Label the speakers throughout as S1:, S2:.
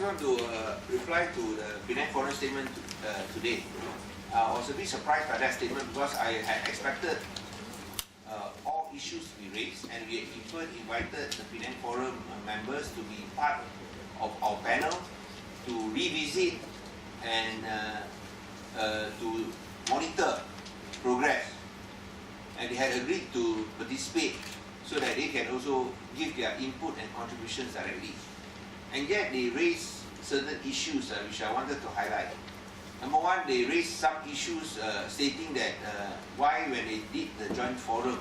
S1: want to reply to the Penang Forum statement today. I was a bit surprised by that statement because I had expected all issues to be raised, and we even invited the Penang Forum members to be part of our panel to revisit and to monitor progress. And they had agreed to participate so that they can also give their input and contributions directly. And yet they raised certain issues which I wanted to highlight. Number one, they raised some issues stating that why when they did the joint forum,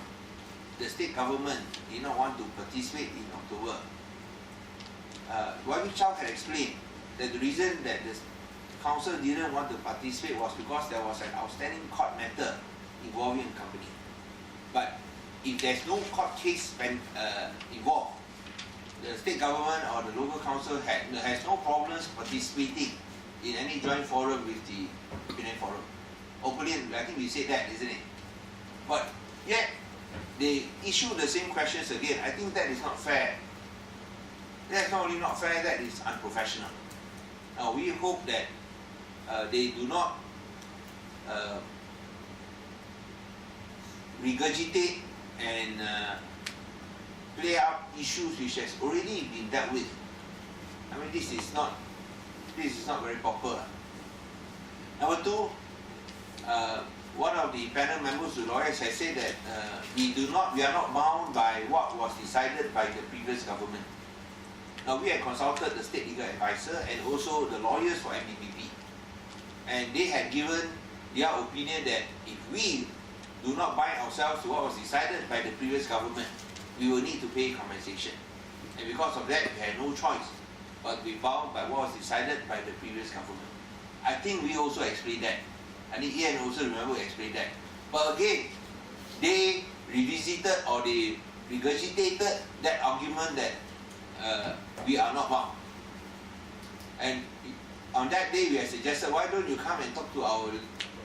S1: the state government did not want to participate in October. Wai Chow had explained that the reason that the council didn't want to participate was because there was an outstanding court matter involving a company. But if there's no court case involved, the state government or the local council has no problems participating in any joint forum with the Penang Forum. Openly, I think we said that, isn't it? But yet, they issue the same questions again. I think that is not fair. That's not only not fair, that is unprofessional. Now, we hope that they do not regurgitate and play out issues which has already been dealt with. I mean, this is not very proper. Number two, one of the panel members, the lawyers, has said that we are not bound by what was decided by the previous government. Now, we had consulted the state legal advisor and also the lawyers for MBBP, and they had given their opinion that if we do not bind ourselves to what was decided by the previous government, we will need to pay compensation. And because of that, we had no choice but to be bound by what was decided by the previous government. I think we also explained that. I think Ian also remember explained that. But again, they revisited or they regurgitated that argument that we are not bound. And on that day, we had suggested, why don't you come and talk to our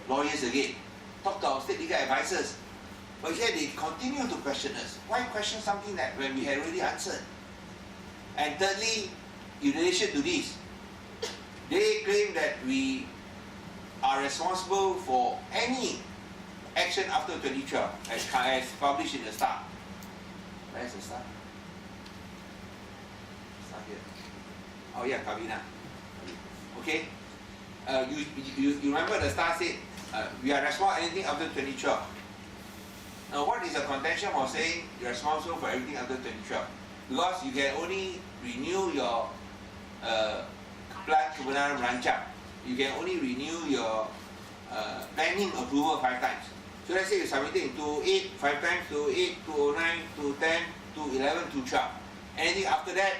S1: lawyers again? Talk to our state legal advisors. But yet they continue to question us. Why question something that when we had already answered? And thirdly, in relation to this, they claim that we are responsible for any action after 2012 as published in the Star. Where's the Star? Star here. Oh yeah, Kavina. Okay. You remember the Star said we are responsible for anything after 2012. Now, what is the contention of saying you're responsible for everything after 2012? Because you can only renew your plan kebenaran merancang. You can only renew your planning approval 5 times. So let's say you submitted in 2008 5 times, 2008, 2009, 2010, 2011, 2012. Anything after that,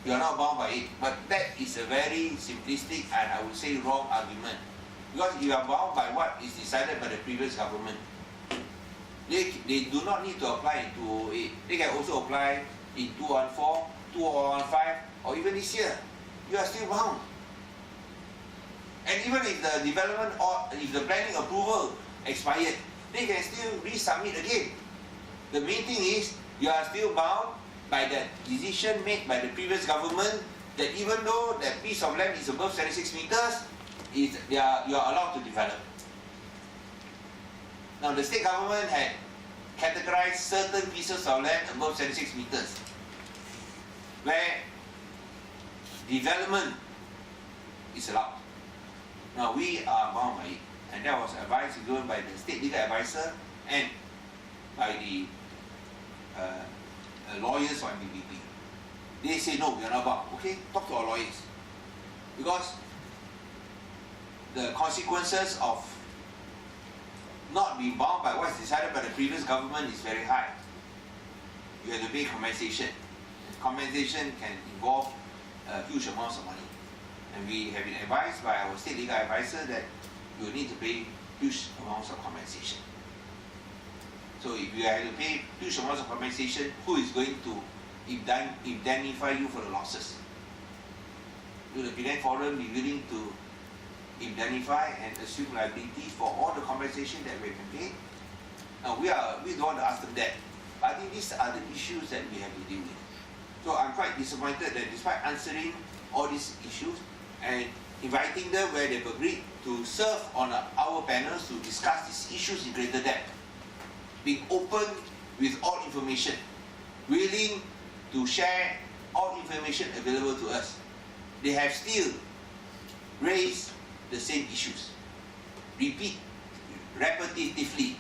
S1: you are not bound by it. But that is a very simplistic and I would say wrong argument. Because you are bound by what is decided by the previous government. They do not need to apply in 2008. They can also apply in 2014, 2015, or even this year. You are still bound. And even if the development or if the planning approval expired, they can still resubmit again. The main thing is you are still bound by the decision made by the previous government that even though that piece of land is above 76 meters, you are allowed to develop. Now the state government had categorized certain pieces of land above 76 meters where development is allowed. Now we are bound by it, and that was advice given by the state legal advisor and by the lawyers for MBBP. They say no, we are not bound. Okay, talk to our lawyers. Because the consequences of not being bound by what is decided by the previous government is very high. You have to pay compensation. Compensation can involve huge amounts of money. And we have been advised by our state legal advisor that you need to pay huge amounts of compensation. So if you have to pay huge amounts of compensation, who is going to indemnify you for the losses? Will the Penang Forum be willing to indemnify and assume liability for all the compensation that we can pay? Now we don't want to ask them that, but I think these are the issues that we have to deal with. So I'm quite disappointed that despite answering all these issues and inviting them where they've agreed to serve on our panels to discuss these issues in greater depth, being open with all information, willing to share all information available to us, they have still raised the same issues, repetitively.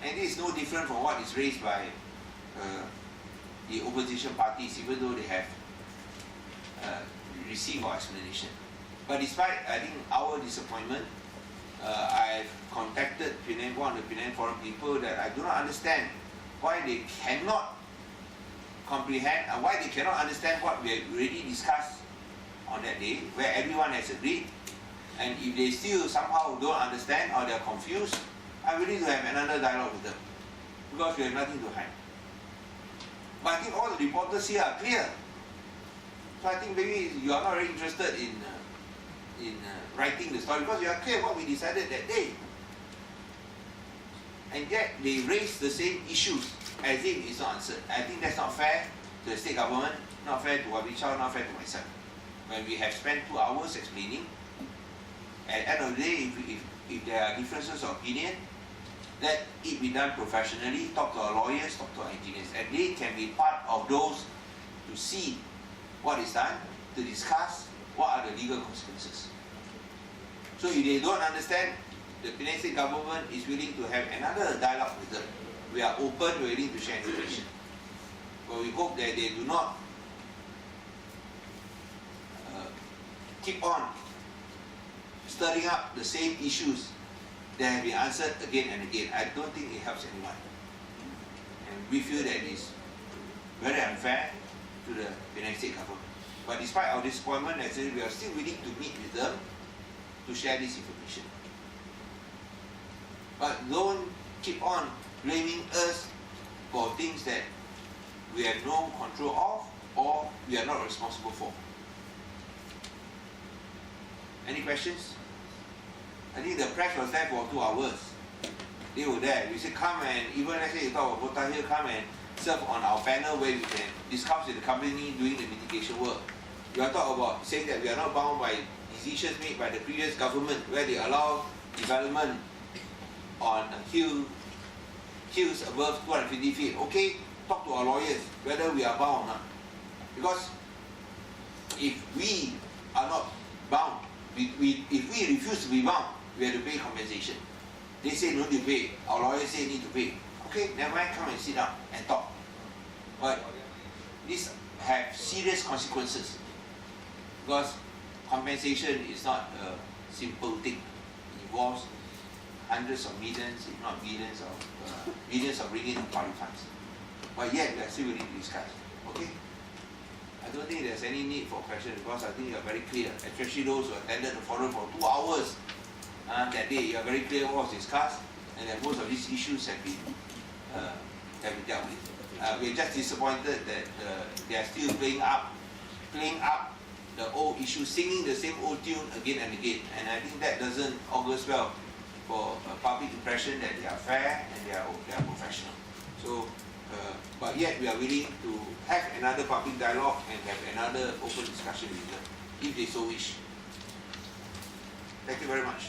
S1: And this is no different from what is raised by the opposition parties, even though they have received our explanation. But despite, I think, our disappointment, I've contacted one of the Penang Forum people that I do not understand why they cannot comprehend and why they cannot understand what we have already discussed on that day, where everyone has agreed. And if they still somehow don't understand or they're confused, I'm willing to have another dialogue with them, because we have nothing to hide. But I think all the reporters here are clear. So I think maybe you are not very interested in writing the story, because you are clear what we decided that day. And yet they raise the same issues as if it's not answered. I think that's not fair to the state government, not fair to Wabi Chow, not fair to myself. When we have spent 2 hours explaining, at the end of the day, if there are differences of opinion, let it be done professionally. Talk to our lawyers, talk to our engineers, and they can be part of those to see what is done, to discuss what are the legal consequences. So if they don't understand, the Penang State government is willing to have another dialogue with them. We are open, we are willing to share information. But we hope that they do not keep on stirring up the same issues that have been answered again and again. I don't think it helps anyone. And we feel that it is very unfair to the Penang State government. But despite our disappointment, as I said, we are still willing to meet with them to share this information. But don't keep on blaming us for things that we have no control of or we are not responsible for. Any questions? I think the press was there for 2 hours. They were there. We said come and, even let's say you talk about Bota here, come and serve on our panel where we can discuss with the company doing the mitigation work. We are talking about saying that we are not bound by decisions made by the previous government where they allow development on hills above 250 feet. Okay, talk to our lawyers whether we are bound or not. Because if we are not bound, if we refuse to be bound, we have to pay compensation. They say no need to pay, our lawyers say need to pay. Okay, never mind, come and sit down and talk. But these have serious consequences, because compensation is not a simple thing. It involves hundreds of millions, if not billions of ringgit in public funds. But yet we are still willing to discuss. Okay? I don't think there's any need for questions, because I think you are very clear, especially those who attended the forum for 2 hours that day. You are very clear what was discussed, and that most of these issues have been dealt with. We're just disappointed that they are still playing up the old issue, singing the same old tune again and again. And I think that doesn't augur well for a public impression that they are fair and they are professional. So, but yet we are willing to have another public dialogue and have another open discussion with them, if they so wish. Thank you very much.